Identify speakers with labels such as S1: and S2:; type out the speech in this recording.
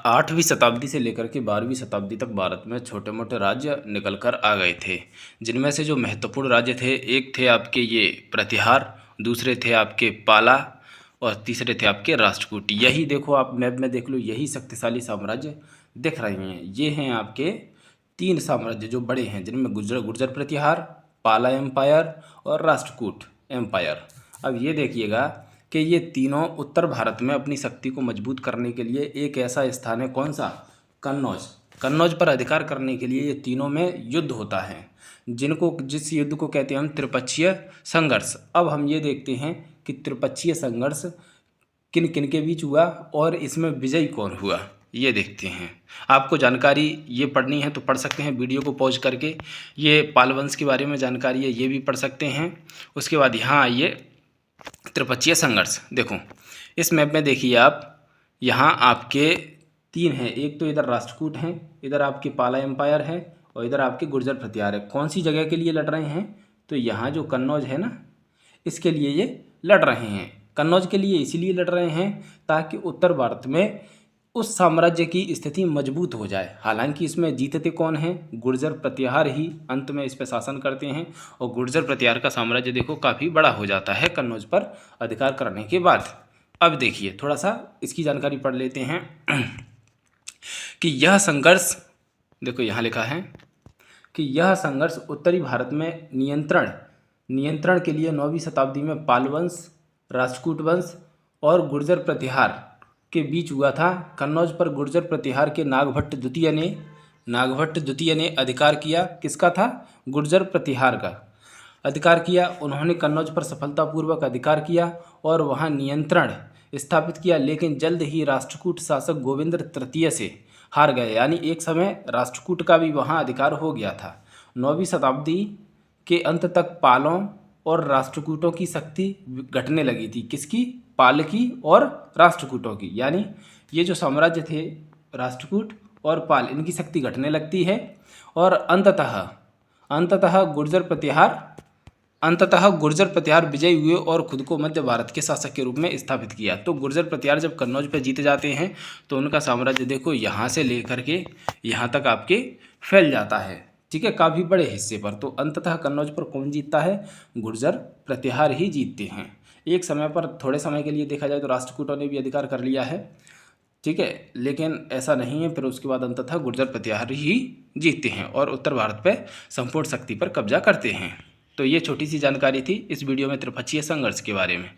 S1: 8वीं शताब्दी से लेकर के 12वीं शताब्दी तक भारत में छोटे मोटे राज्य निकल कर आ गए थे, जिनमें से जो महत्वपूर्ण राज्य थे, एक थे आपके ये प्रतिहार, दूसरे थे आपके पाला और तीसरे थे आपके राष्ट्रकूट। यही देखो आप मैप में देख लो, यही शक्तिशाली साम्राज्य दिख रहे हैं। ये हैं आपके 3 साम्राज्य जो बड़े हैं, जिनमें गुर्जर प्रतिहार, पाला एम्पायर और राष्ट्रकूट एम्पायर। अब ये देखिएगा कि ये तीनों उत्तर भारत में अपनी शक्ति को मजबूत करने के लिए एक ऐसा स्थान है, कौन सा? कन्नौज। कन्नौज पर अधिकार करने के लिए ये तीनों में युद्ध होता है, जिस युद्ध को कहते हैं हम त्रिपक्षीय संघर्ष। अब हम ये देखते हैं कि त्रिपक्षीय संघर्ष किन किन के बीच हुआ और इसमें विजयी कौन हुआ, ये देखते हैं। आपको जानकारी ये पढ़नी है तो पढ़ सकते हैं, वीडियो को पॉज करके। ये पाल वंश के बारे में जानकारी है, ये भी पढ़ सकते हैं। उसके बाद यहाँ आइए, त्रिपक्षीय संघर्ष। देखो इस मैप में देखिए आप, यहाँ आपके 3 हैं, एक तो इधर राष्ट्रकूट हैं, इधर आपके पाला एम्पायर है और इधर आपके गुर्जर प्रतिहार है। कौन सी जगह के लिए लड़ रहे हैं? तो यहाँ जो कन्नौज है ना, इसके लिए ये लड़ रहे हैं। कन्नौज के लिए इसीलिए लड़ रहे हैं ताकि उत्तर भारत में उस साम्राज्य की स्थिति मजबूत हो जाए। हालांकि इसमें जीतते कौन हैं? गुर्जर प्रतिहार ही अंत में इस पर शासन करते हैं और गुर्जर प्रतिहार का साम्राज्य देखो काफ़ी बड़ा हो जाता है कन्नौज पर अधिकार करने के बाद। अब देखिए थोड़ा सा इसकी जानकारी पढ़ लेते हैं कि यह संघर्ष, देखो यहाँ लिखा है कि यह संघर्ष उत्तरी भारत में नियंत्रण के लिए 9वीं शताब्दी में पाल वंश, राष्ट्रकूट वंश और गुर्जर प्रतिहार के बीच हुआ था। कन्नौज पर गुर्जर प्रतिहार के नागभट्ट द्वितीय ने अधिकार किया। किसका था? गुर्जर प्रतिहार का अधिकार किया। उन्होंने कन्नौज पर सफलतापूर्वक अधिकार किया और वहां नियंत्रण स्थापित किया, लेकिन जल्द ही राष्ट्रकूट शासक गोविंद तृतीय से हार गए। यानी एक समय राष्ट्रकूट का भी वहां अधिकार हो गया था। 9वीं शताब्दी के अंत तक पालों और राष्ट्रकूटों की शक्ति घटने लगी थी। किसकी? पाल की और राष्ट्रकूटों की। यानी ये जो साम्राज्य थे राष्ट्रकूट और पाल, इनकी शक्ति घटने लगती है और अंततः गुर्जर प्रतिहार विजयी हुए और खुद को मध्य भारत के शासक के रूप में स्थापित किया। तो गुर्जर प्रतिहार जब कन्नौज पे जीते जाते हैं तो उनका साम्राज्य देखो यहाँ से लेकर के यहाँ तक आपके फैल जाता है, ठीक है, काफ़ी बड़े हिस्से पर। तो अंततः कन्नौज पर कौन जीतता है? गुर्जर प्रतिहार ही जीतते हैं। एक समय पर, थोड़े समय के लिए देखा जाए तो राष्ट्रकूटों ने भी अधिकार कर लिया है, ठीक है, लेकिन ऐसा नहीं है। फिर उसके बाद अंततः गुर्जर प्रतिहार ही जीतते हैं और उत्तर भारत पे संपूर्ण शक्ति पर कब्जा करते हैं। तो ये छोटी सी जानकारी थी इस वीडियो में त्रिपक्षीय संघर्ष के बारे में।